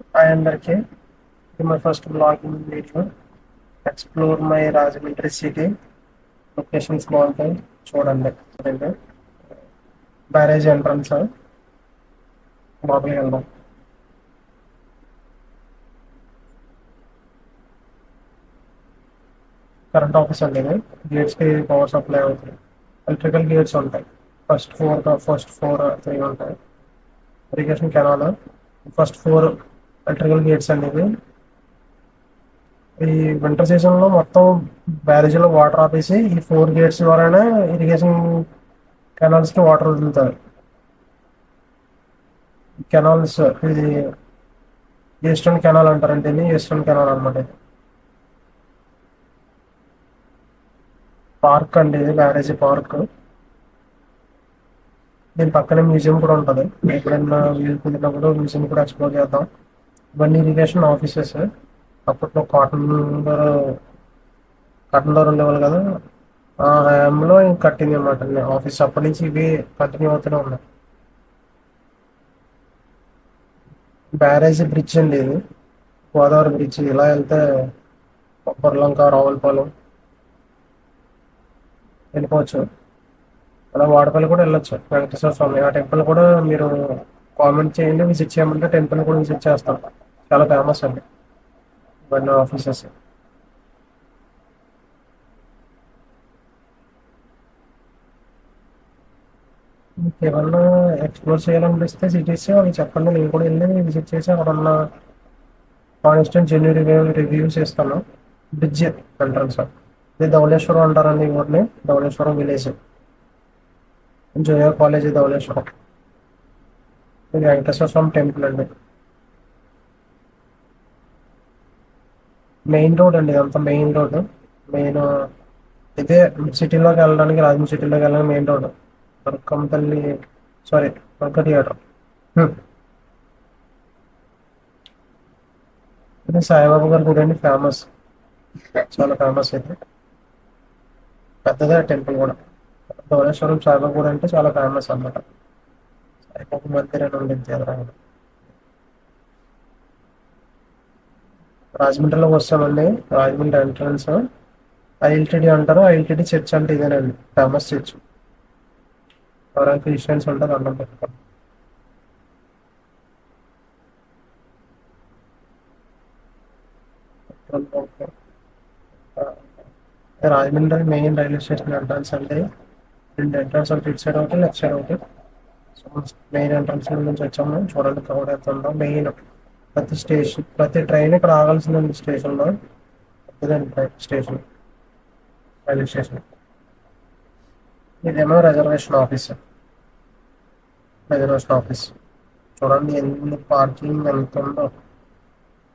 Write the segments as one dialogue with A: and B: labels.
A: Hi అందరికీ. ఇది my first blogging video. Explore my Rajahmundry city. Locations బాగుంటాయి, చూడండి. చూడండి, బ్యారేజ్ ఎంట్రన్స్ లోపలికి వెళ్దాం. కరెంట్ ఆఫీస్ అండి ఇది. గేట్స్కి పవర్ సప్లై అవుతుంది. ఎలక్ట్రికల్ గేట్స్ ఉంటాయి. ఫస్ట్ ఫోర్ 3 ఉంటాయి. Irrigation canal. First 4 electrical gates అండి ఇవి. ఈ వింటర్ సీజన్లో మొత్తం బ్యారేజీలో వాటర్ ఆపేసి ఈ 4 గేట్స్ ద్వారానే ఇరిగేషన్ కెనాల్స్కి వాటర్ వదులుతారు. కెనాల్స్ ఇది ఈస్టర్న్ కెనాల్ అంటారండి. దీన్ని ఈస్టర్న్ కెనాల్ అనమాట. ఇది పార్క్ అండి, ఇది బ్యారేజీ పార్క్. దీని పక్కనే మ్యూజియం కూడా ఉంటుంది. ఎప్పుడైనా వీలు కుదిరినప్పుడు మ్యూజియం కూడా ఎక్స్ప్లోర్ చేద్దాం. ఇవన్నీ ఇరిగేషన్ ఆఫీసెస్. అప్పట్లో కాటన్ లో ఉండేవాళ్ళు కదా, ఆ హయాంలో ఇంక కట్టింది అనమాట ఆఫీస్. అప్పటి నుంచి ఇవి కంటిన్యూ అవుతూనే ఉన్నాయి. బ్యారేజీ బ్రిడ్జ్ అండి ఇది, గోదావరి బ్రిడ్జ్. ఇలా వెళ్తే బొర్లంక, రావులపాలెం వెళ్ళిపోవచ్చు. అలా వాడపల్లి కూడా వెళ్ళొచ్చు. వెంకటేశ్వర స్వామి ఆ టెంపుల్ కూడా మీరు కామెంట్ చేయండి, విజిట్ చేయమంటే టెంపుల్ కూడా విజిట్ చేస్తాం. చాలా ఫేమస్ అండి ఇవన్నీ ఆఫీసెస్. మీకు ఏమన్నా ఎక్స్ప్లోర్ చేయాలనిపిస్తే సిటీస్ అవి చెప్పండి, నేను కూడా వెళ్ళి విజిట్ చేసి అక్కడ ఉన్న కాన్స్టెంట్ జెన్యూ రివ్యూస్ ఇస్తాను. బ్రిడ్జ్ ఎంట్రన్స్ ఇది ధవళేశ్వరం అంటారండి ఈ ఊరిని. Dhavaleswaram village, junior college Dhavaleswaram. ఇది వెంకటేశ్వర స్వామి టెంపుల్ అండి. మెయిన్ రోడ్ అండి, ఇదంతా మెయిన్ రోడ్. మెయిన్ ఇదే సిటీలోకి వెళ్ళడానికి, రాజమండ్రి సిటీలోకి వెళ్ళడానికి main road. Durgampalli, sorry, Durga theatre. ఇది సాయిబాబా గారి గుడి అండి, ఫేమస్, చాలా ఫేమస్. ఇది పెద్దదే టెంపుల్ కూడా. ధవళేశ్వరం సాయిబాబా గుడి అంటే చాలా ఫేమస్ అన్నమాట. సాయిబాబా మందిర్ అని ఉండింది ఎదురుగా. రాజమండ్రిలోకి వస్తామండి. రాజమండ్రి ఎంట్రన్స్ ఐఎల్టీడీ అంటారు. ఐఎల్టీడీ చర్చ్ అంటే ఇదేనండి, ఫేమస్ చర్చ్. ఎవరైనా క్రిస్టియన్స్ ఉంటే దండం పెట్టుకోండి. Rajahmundry main railway station entrance అండి. 2 ఎంట్రన్స్, ఒకటి ఇటు సైడ్ ఒకటి, లెఫ్ట్ సైడ్ ఒకటి. సో మెయిన్ ఎంట్రన్స్ నుంచి వచ్చాము. చూడండి క్రౌడ్ ఎంత ఉందో. మెయిన్ ప్రతి ట్రైన్ ఇక్కడ ఆగాల్సిందండి స్టేషన్లో. పెద్దదండి స్టేషన్, రైల్వే స్టేషన్. ఇదేమో రిజర్వేషన్ ఆఫీస్. చూడండి ఎన్ని పార్కింగ్ ఎంత ఉందో.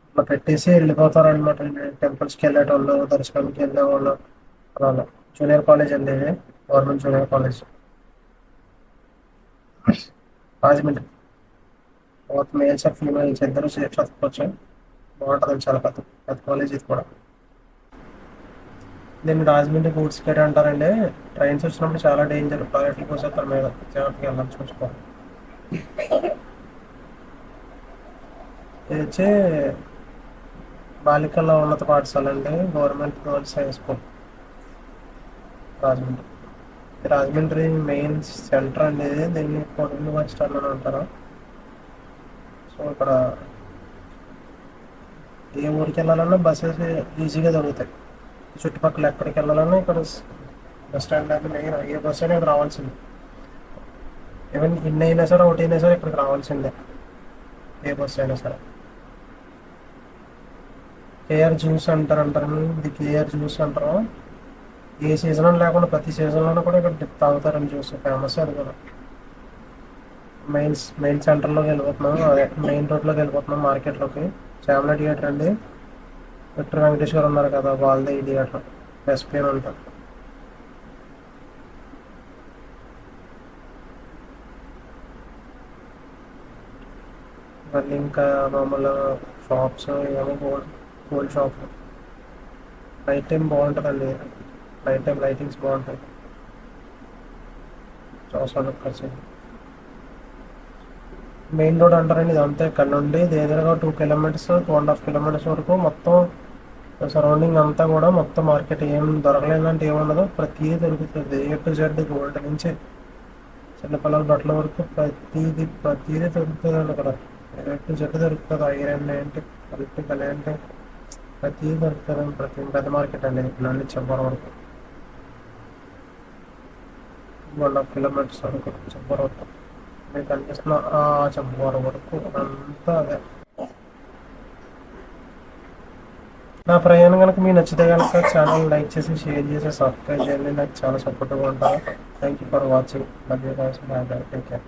A: ఇట్లా పెట్టేసి వెళ్ళిపోతారనమాట. టెంపుల్స్కి వెళ్ళేటోళ్ళు, దర్శనానికి వెళ్ళేవాళ్ళు అలా. జూనియర్ కాలేజ్ అండి ఇది, government junior college, Rajahmundry. Both males and females ఇద్దరు సేఫ్ చదువుకోవచ్చు. బాగుంటుందండి, చాలా పెద్ద పెద్ద కాలేజ్ ఇది కూడా. దీన్ని రాజమండ్రి గూడ్స్ ఫేర్ అంటారండి. ట్రైన్స్ వచ్చినప్పుడు చాలా డేంజర్, టాయిలెట్లు పోసేస్తారు మీద, జాగ్రత్తగా వెళ్ళాలి, చూసుకోవాలి. ఇది వచ్చి బాలికల ఉన్నత పాఠశాల అండి, government girls high school, Rajahmundry. Rajahmundry main centre అండి ఇది. దీన్ని కొడవలి బస్ స్టాండ్ అని అంటారు. సో ఇక్కడ ఏ ఊరికి వెళ్ళాలన్నా బస్సెస్ ఈజీగా దొరుకుతాయి. చుట్టుపక్కల ఎక్కడికి వెళ్ళాలన్నా ఇక్కడ బస్ స్టాండ్ అనేది మెయిన్. ఏ బస్ అయినా ఇక్కడ రావాల్సిందే. ఈవెన్ ఇన్ని అయినా సరే, ఒకటి అయినా సరే ఇక్కడికి రావాల్సిందే, ఏ బస్ అయినా సరే. కేఆర్ జ్యూస్ అంటారు. ఇది కేఆర్ జ్యూస్ అంటారు. ఏ సీజన్ అని లేకుండా ప్రతి సీజన్లోనూ కూడా ఇక్కడ తాగుతారని జ్యూస్, ఫేమస్ అది కూడా. మెయిన్ సెంటర్లోకి వెళ్ళిపోతున్నాం, అదే మెయిన్ రోడ్లోకి వెళ్ళిపోతున్నాం మార్కెట్లోకి. చామ్లా థియేటర్ అండి, విక్టర్ వెంకటేష్ గారు ఉన్నారు కదా, వాళ్ళదే ఈ థియేటర్. ఎస్పీ అని ఉంటారు. మళ్ళీ ఇంకా మామూలు షాప్స్ ఏమో, గోల్డ్ షాప్. నైట్ టైం బాగుంటుందండి, నైట్ టైం లైటింగ్స్ బాగుంటాయి. చూసాను కలిసి. మెయిన్ రోడ్ అంటారండి ఇదంతా. ఇక్కడ నుండి దగ్గరగా 2 కిలోమీటర్స్ 2.5 కిలోమీటర్స్ వరకు మొత్తం సరౌండింగ్ అంతా కూడా మొత్తం మార్కెట్. ఏం దొరకలేదంటే ఏముండదు, ప్రతిదీ దొరుకుతుంది. A to Z గోల్డ్ నుంచి చిన్నపిల్లల బట్టల వరకు ప్రతిదీ దొరుకుతుంది అండి అక్కడ. A to Z దొరుకుతుంది. ఐరన్ ఏంటి, ఎలక్ట్రికల్ ఏంటి, ప్రతిదీ దొరుకుతుంది. ప్రతి పెద్ద మార్కెట్ అండి ఇక్కడ నుండి చెప్పవరం వరకు. 1.5 కిలోమీటర్స్ వరకు చెప్పవరం వరకు మీకు కనిపిస్తున్న చెప్పవరం వరకు అంతా అదే. నా ప్రయాణం కనుక మీకు నచ్చితే కనుక ఛానల్ లైక్ చేసి, షేర్ చేసి, సబ్స్క్రైబ్ చేయండి. నాకు చాలా సపోర్ట్గా ఉంటారు. Thank you for watching. Love you guys. By by. Take care.